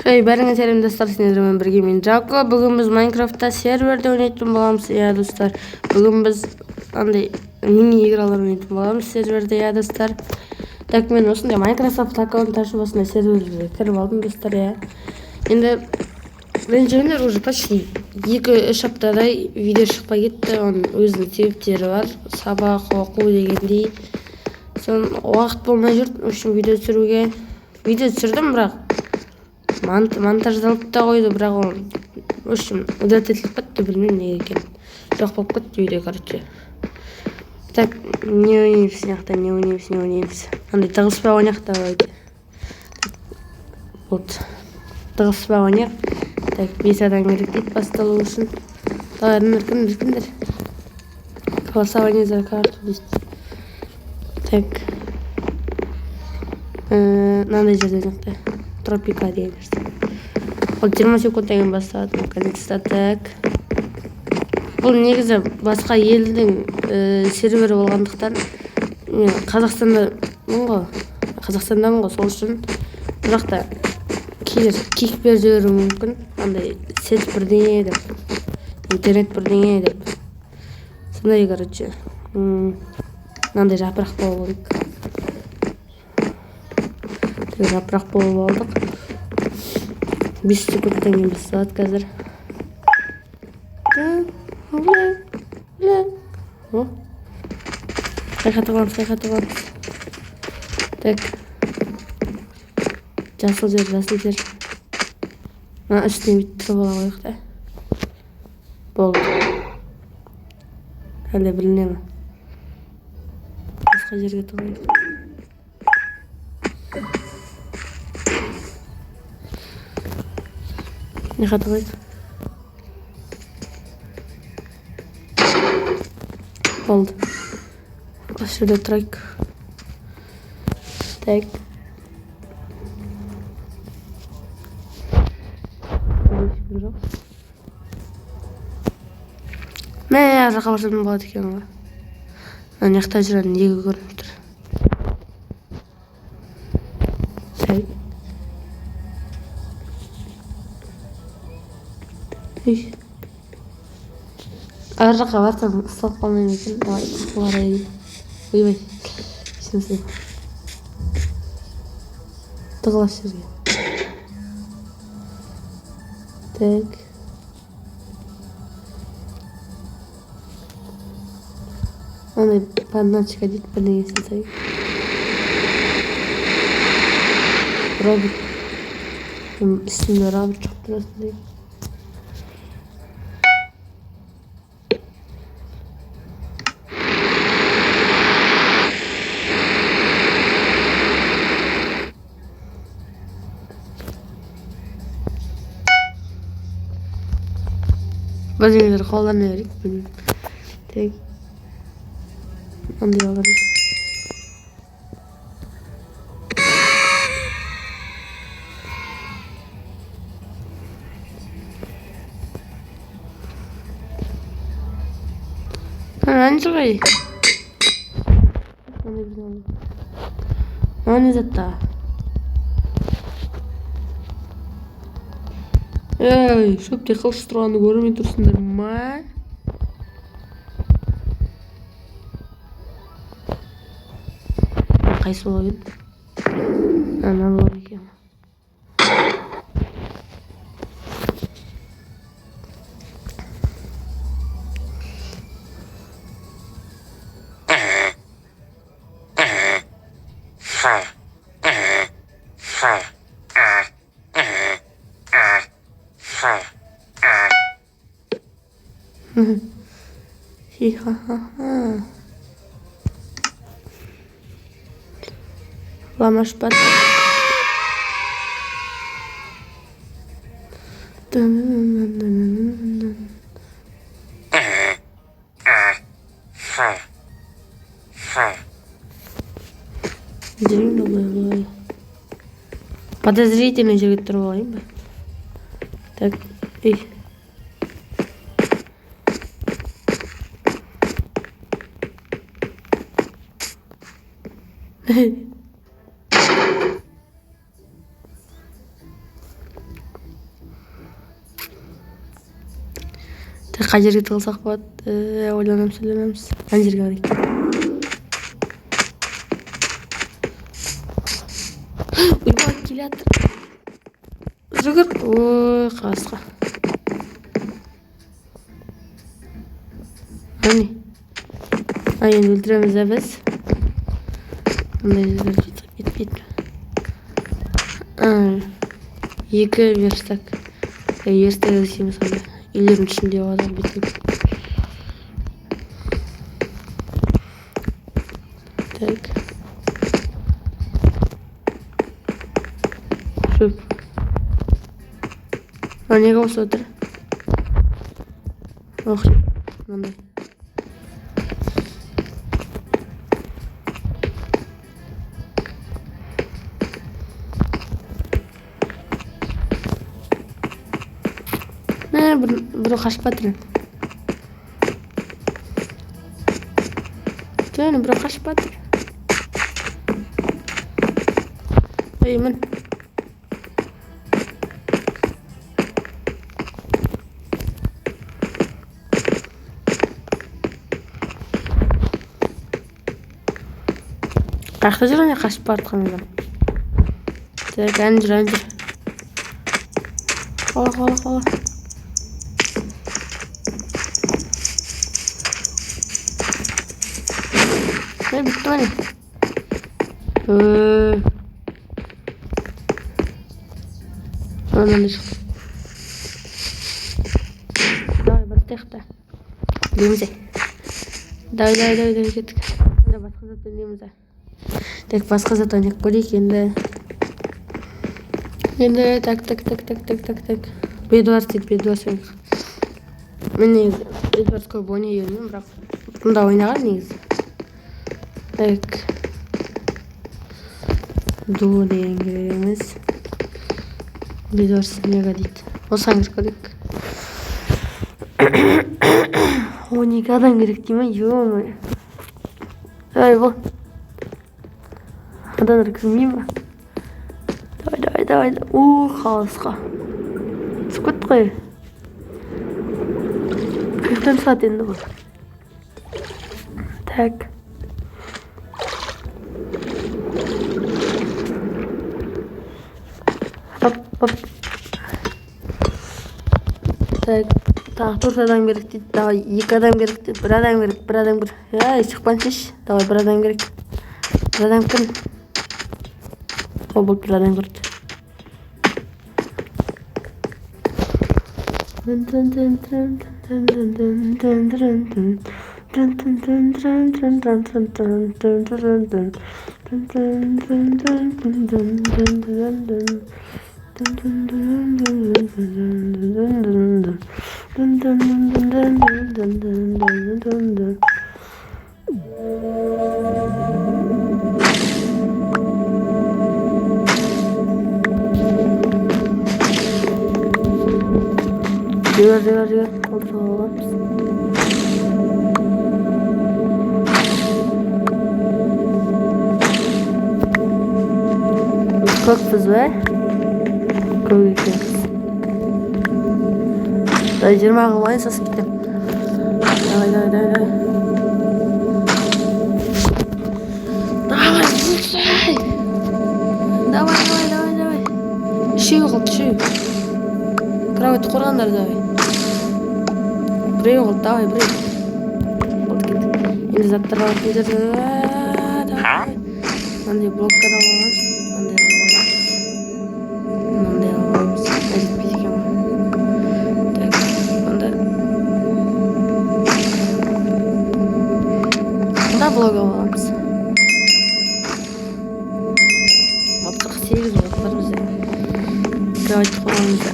Hey, бәріңіз сәлемдастар, сіздермен бірге мен Жако. Бүгін біз Майнкрафтта серверде ойнайтын боламыз. Иә, достар. Бүгін біз андай мини игралар ойнайтын боламыз серверде, иә, достар. Так, мен осындай Майнкрафт аккаунт ашып осындай серверге кіріп алдым, достар, иә. Енді ренжімеңдер, уже почти 2-3 аптадай видео шықпай кетті. Оның өзінің себептері бар. Сабақ оқу дегендей. Сон уақыт болмай жүрді. В общем, видео түсіруге. Видео түсірдім, бірақ монтаждалып та қойды, бірақ ол в общем удалить етіліп кетті, білмеймін неге екенін. Жоқ болып кетті видео, короче. Так, не ойнаймыз, не ойнаймыз. Андай тығыспа ойнақ та ойды. Вот. Тығыспа ойнақ. Так, 5 адам керек дейді басталу үшін. Кімдер? Голосование за карту дейді. Так. Мынандай жерде ойнақта. Тропика деген нәрсе. Ол 20 секундтан басталады, наконец-то. Так. Бұл негізі басқа елдің сервері болғандықтан мен Қазақстандамын ғой, сол үшін бұл жақта кейде кик беріп жіберуі мүмкін. Андай сет бірдеңе деп, интернет бірдеңе деп. Сондай, короче. Мынандай жапырақ болып алдық. Жапырақ болып алдық. 5 секундтан кейін басталады қазір. Сайқатып аламыз. Так. Жасыл жер. Үстіне бүйтіп тұрып ала қойық та. Болды. Әлде біліне ма? Басқа жерге тұрғайық. Не қатығайық? Болды. Осы жерде тұрайық. Так. Мен ар жаққа барсам болады екен ғой. Мына жақта жүрген неге көрініп тұр. Так. Ар жаққа барсам ұсталып қалмаймын екен. Олай. Ойбай. Сенсіз. Тығылас жерге. Так. Андай бананчика дейді, бірдеңесін сайып. Робот. Үстінде робот шығып тұрасың дейді. Бірдеңелер қолдарына берейік, білмеймін. Так. Андай алар. Анжығай. Аны затта. Ей, шөпте қылыш тұрғанды көрмей тұрсыңдар ма? Қайсы болу еді? Ана болу екен. Ламаш пат. Подозрительный жерге тұрып алайын ба? Так, ей. қай жерге тығылсақ болады? Ойланамыз. Ана жерге барайық. Ойбай, келе жатыр. Жүгір. Ой, қасқа. Әне. Енді өлтіреміз біз. Мындай жерге кетпейді. 2 верстак. Верстак іздейміз сонда. Үйлердің ішінде болады бүйтіп. Так. Шөп. Неге осы отыр? Ох, мындай. Бір қашып батыр. Тәні бір қашып батыр. Мін. Қақта жүр, не қашып бартқан адам. Так, ән жүр. Қала. Бітті ма не? Онан шық. Давай, бастайық та. Білеміз. Давай, кеттік. Басқа зат білеміз. Так, басқа зат ойнақ көрейік енді. Так. Бедуарс ойнақ. Мен негізі Бедуарс көп ойнай ермеймін, бірақ бұнда ойнаған негізі. Так. Ду деген кереміз. Бедуарс неға дейді. Осыған керек. 12 адам керек дей ма? Ё-мо. Давай, бол. Адамдар кірмей ма? Давай. Қалысқа. Түсіп қой. Қиықтан сағат енді бұл. Так. Хоп. Так. Тағы 4 адам керек дейді. Давай, 2 адам керек дейді. 1 адам керек. Шықпансеш. Давай, 1 адам керек. 1 адам кім? Бұл 1 адам көрді. Diyor. Kontrol. Көкпіз бе? Көк екенбіз. 20 қылайын, сосын кетем. Давай. Давай. Үшеу қылды. Кровать қорғандар, давай. Біреу қылды, давай. Болды кеттік. Енді заттар алып давай. Мындай блоктар аламыз. Мындай аламыз. Әжетпейді екен ғой. Так, мында блок аламыз. 48 блок бар бізде. Кровать қойғанымызда.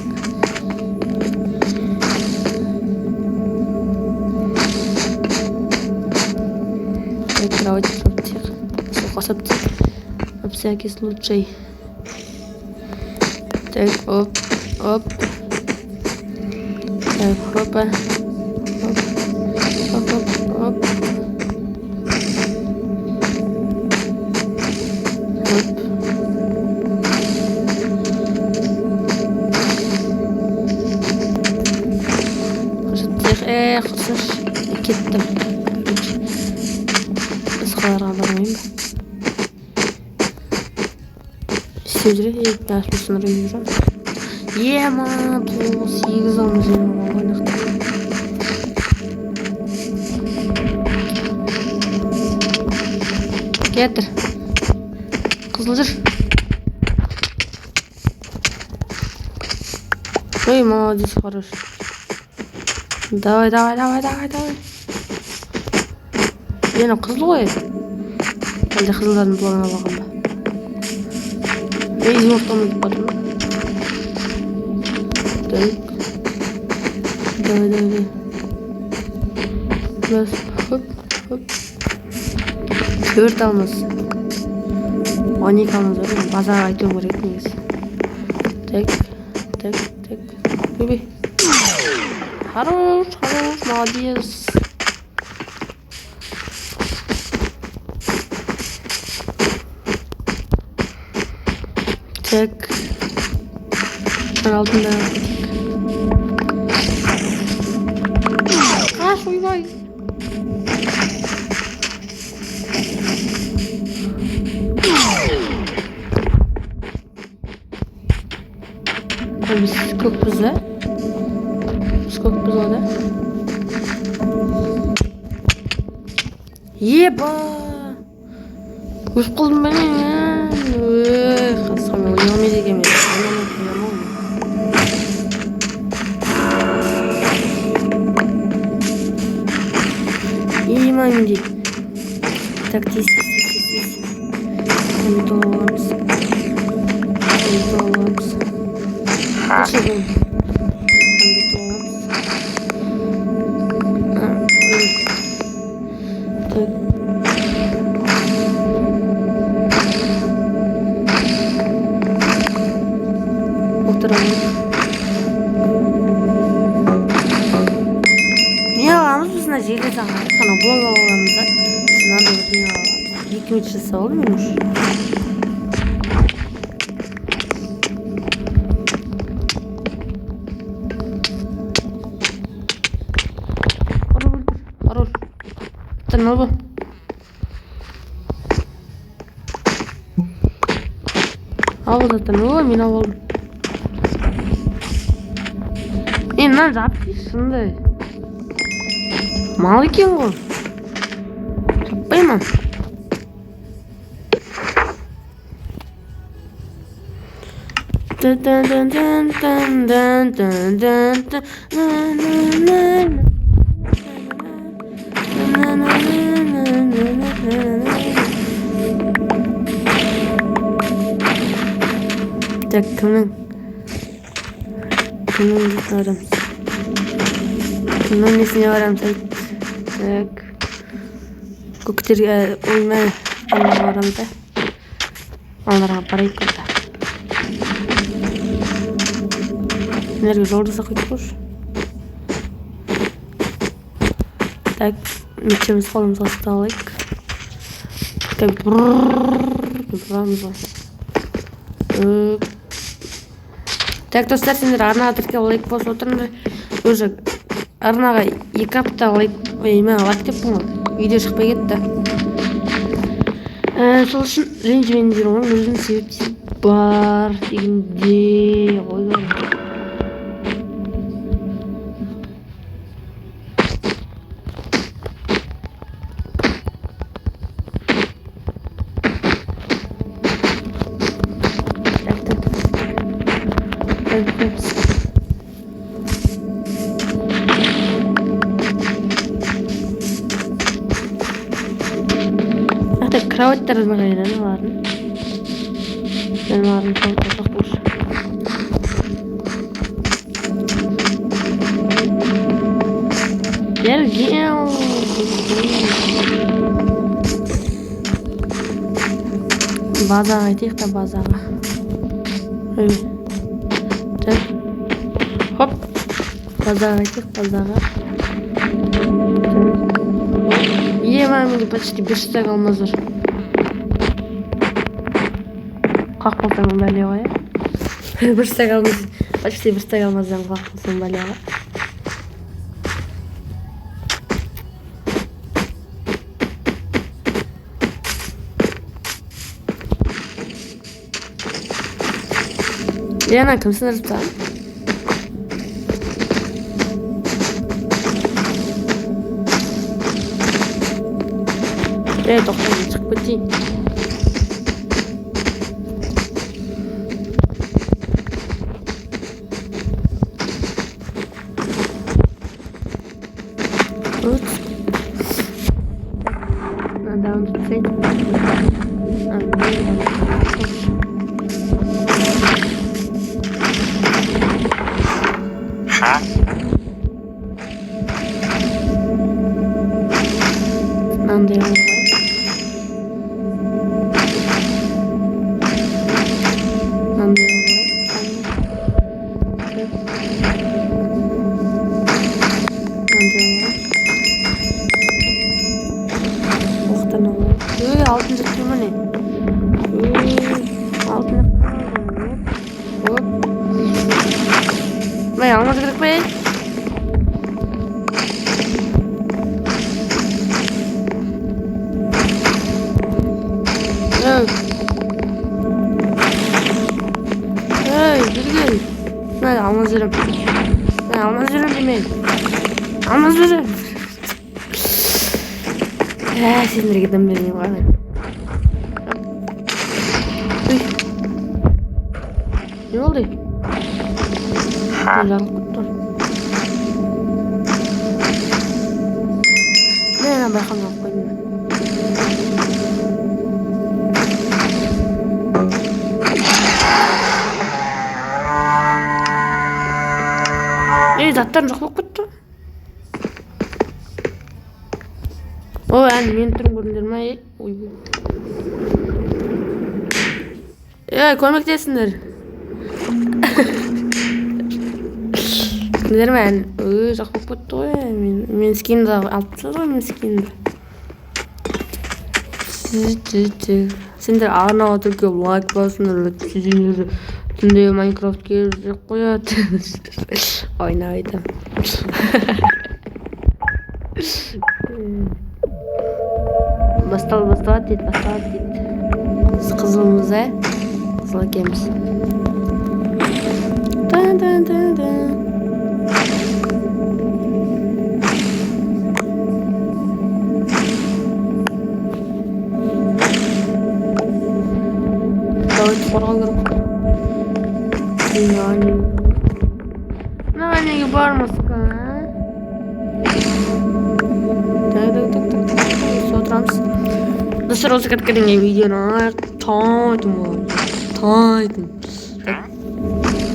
Кровать қойып қосып на всякий случай. Так, оп. Так, хопа. Оп. болсоншы кеттім. Басқаларға бармаймын ба? істеп жүре, баспасын рейді жүрем. Ема, плюс 8 алмыз ойнақты. Кетір. Қызыл жүр. Ой, молодец, хорош. Давай. Ені қызыл ғой. Әлде қызылдардың планына бағам ба? Ей, зимортан өтіп бадым. Давай. Бас, хоп. 4 алмыз. 12 алмыз бар. Базаға айтуым керек негізі. Так. Бебе. Хорош, молодец. Так. Алтында. Ойбай. Biz көкпізі. Ода. Еба! Өз қолым бәлен. Қасқам ойнамай деген мен. Маминди. Так, тез. Помидорамыз. Ашығын. Так. Отырамыз. Не аламыз біз мына жерге сағар. Қана блок аламыз да. Сынады бірден аламыз. 2 минут жасап алдым мен уже. Al bu. Al zaten o min aldım. Lan yapıyorsun da. Mal ekan o. Yapmayman. Так, кімнің барамыз? Кімнің несіне барамыз? Так. Көктерге оймай барамыз да. Оларға барайық көрді. Нерге жолдыса қойып қош. Так, мектебіз қолымызға ұсталайық. Бұрамыз ғой. Так, достар, сендер арнаға тіркеп лайк басып отырыңдар. Уже арнаға 2 апта лайк теппін ғой. Видео шықпай кетті. Сол үшін ренжімеңдер ғой. Өзінің себептесі бар дегенде қойған. Кроваттар қайда барын. Ben барын толтырсақ болшы. Келген. Базаға айтайық та базаға. Так. Хоп. Базаға айтайық базаға. Маминге почти 5 стек алмаз бар. Қақ болсаң бәлеға, я? 1 стек алмаз, почти 1 стек алмаздан қақ болсаң бәлеға. Yana kimsin ırıpsan? Toxtayım çıkıp biteyim. Надо tutayım. Anlıyorum. Altın zıplama ne? Altın hop. Vay almadı kırık be. Hey, gel. Ben almazırım. Ben almazırım demeyin. Almazırım. Sinir gittim benim var. Ne oldu? Güzel kutlar. Ne bakalım koyayım. Zaten çok kuttu. O yani men turun göründürmeyi. Oy bu. Koymaktasınlar. Ne dermen? Çok kuttu. Men skin da altıda men skin. Sender ana oturup like basınlar. Sizin Şimdi Minecraft gelecek koyat. Oynaydım. Bastal dit. Kızılımız Kızıl ekemiz. Dan. Davet paraları. Yani var mısın? Sotrams. Nasıl olsa kadar videolar taydım.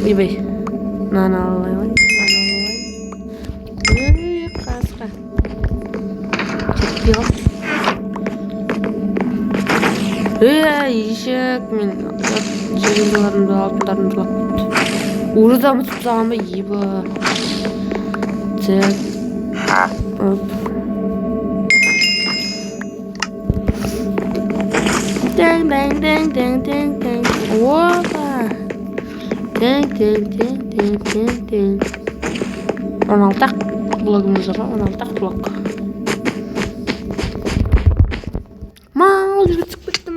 İyi bey. Nana. Kaska. Çekiyor. İşek min. Şeylerimde altlarında. Orada mı tutsam iyi bu. Çek. Hop. Dang. Opa. Dang. 16 blogumuz var. 16 blog. Mal gibi çıktım.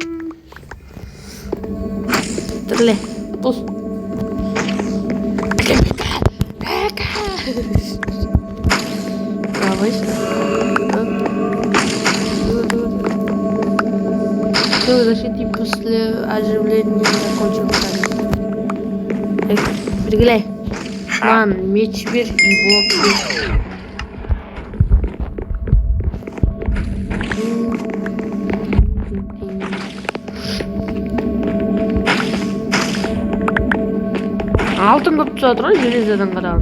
Terle. Pus. Yavaş. Защити после оживления закончился. Пригля. Ман, меч bir и блок bir. Altın kapı satır, железодан kadar.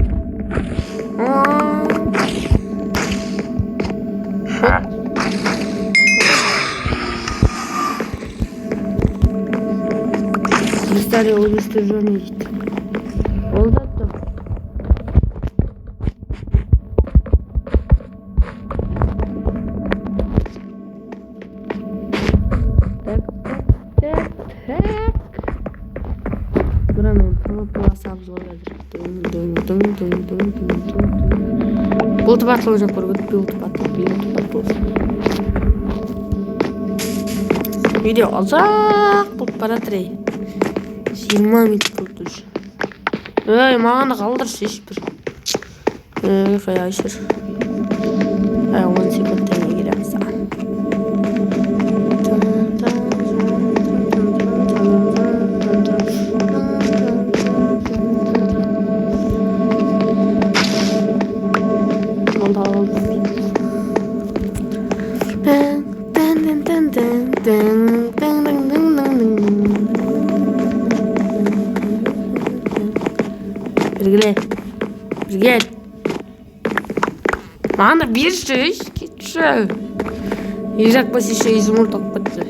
Кристаллы уничтоженные. Oldu. Buranın plasab zorladır. Bulut batılacak burada. Bulut batılacak. Video azak. Bu para 3. 20 minut kurtuluş. Маған қалдыршы бір. Қаяшыр. 10 секундтан келемін саған. Біргел. Мана берші, кетші. Ежак бас еще изумруд алып кетті.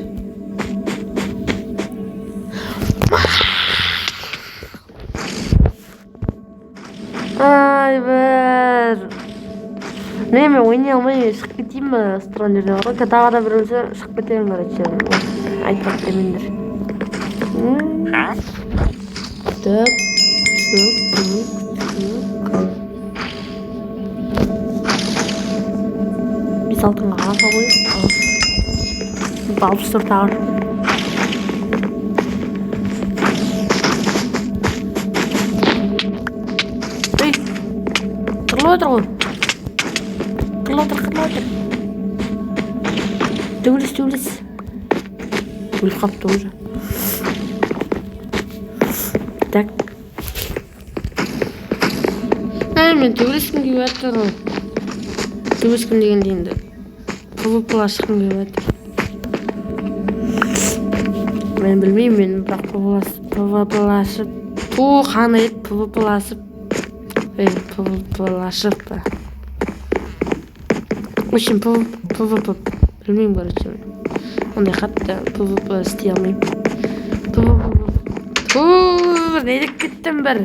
Ай, бір. Мен ойнай алмай шығып кетейін ба строн жерден ғой. Тағы да бір өлсе шығып кетемін короче. Айтпақ демендер. Түк. Biz altına ağaç koyuyoruz. Balçıdır tağır. Hey! Kırılıyor. Dövülüz. Dövülüz kaptı уже. Так. Мен төбелескім келіп жатыр. Төбелескім дегенде енді PvP'ға шыққым келіп жатыр. Мен білмеймін, мен бірақ PvP'лашып қаны еді PvP'лашып па. В общем, PvP білмеймін, короче. Ондай қатты PvP істей алмаймын. Не деп кеттім бір.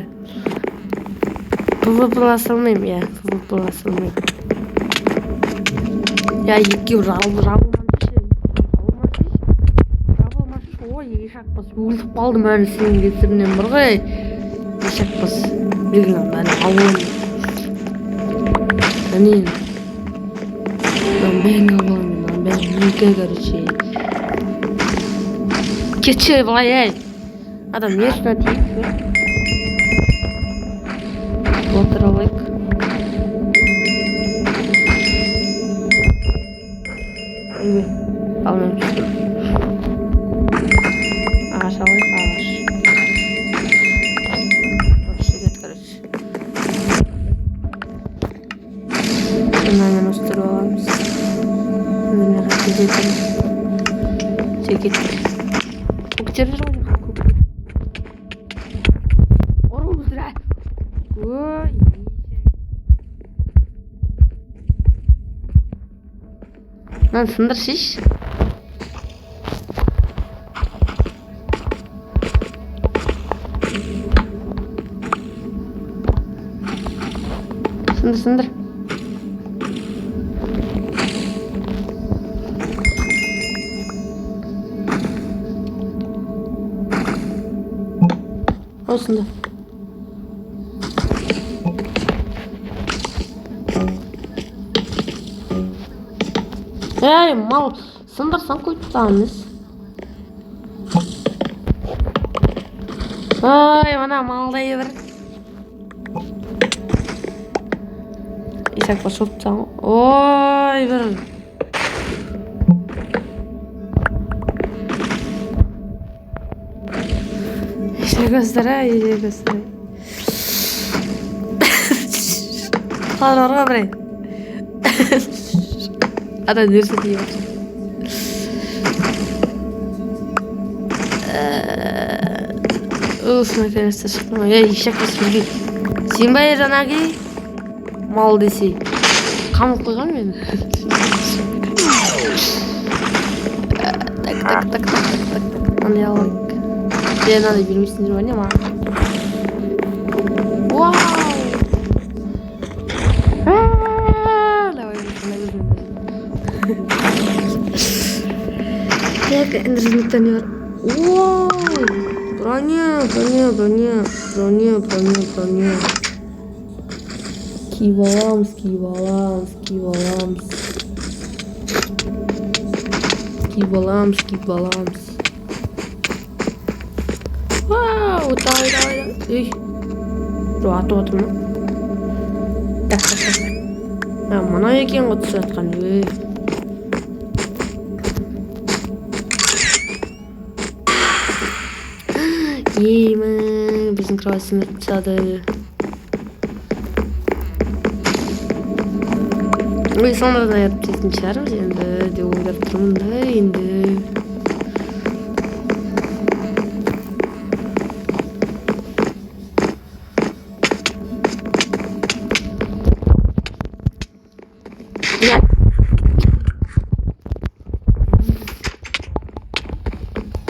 PvP'ласа алмаймын, иә, PvP'ласа алмаймын. Я екеу жабылмашы. Ой, ешақпас, өліп қалдым әлі сенің кесірінен бір ғой. Ешақпас, білгілім, бәрі ауылым. Әнен. Бәң ауылым, бәң неке, короче. Кетші, былай, әй. Адам не үшін әтейік, Water alайық. Алмайым түстім. Ағаш алайық, ағаш. Вообще дед, короче. Мынаны өстіріп аламыз. Мына кететін. Кеттік. Көктерді жоқ. Lan sındır şiş. Sındır. Olsun da. Ey mal, sındırsan koyduğunuz. Ay bana mal deyir. İsak başırtsan. Oy bir. İşte göstereyim. Hadi oraya bırak. Ada neresi diyor. Наконец-то шықпым. Ешек бізге. Сен ба жаңағы мал десе. Қамып қойған мені. Так. Мындай алайық. Сен мынандай бермейсіңдер ма не ма? Вау! Так, интернетте не бар. Вау! Броня. Киіп аламыз. Вау, давай. Ей. Жоқ, атып отырмын. Так. Мына екен ғой түсіп жатқан. Біздің кровать сіңіріп тастады. Сонда да яптайтын шығармыз енді деп ойлап тұрмын да енді.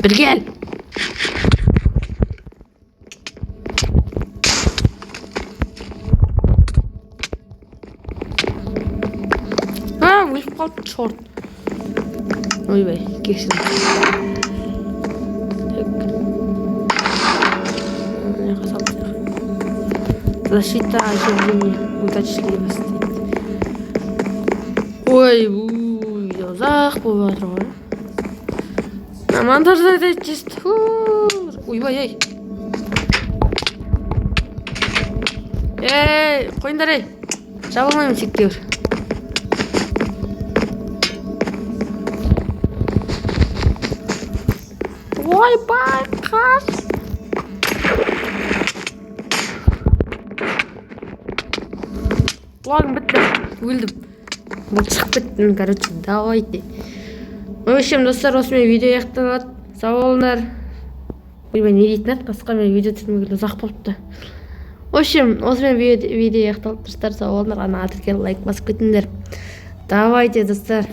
Bir gel. Өліп қалып шорт. Ойбай, кешір. Защита оживления. Удачливо стоит. Ой, ұзақ болып жатыр ғой. Монтажда чист. Ойбай, ей. Қойындар, ей. Жабылмаймын шектеуір. Ойбай, қаш. Ладно, бітті. Өлдім. Бұл шығып біттім, короче, давайте. В общем, достар, осымен видео аяқталады. Сау болыңдар. Ойбай, не дейтін еді? Қасқа мен видео түсірмегелі ұзақ болыпты. В общем, осымен видео аяқталды. Достар, сау болыңдар. Ана атыркелі лайк басып кетіңдер. Давайте, достар.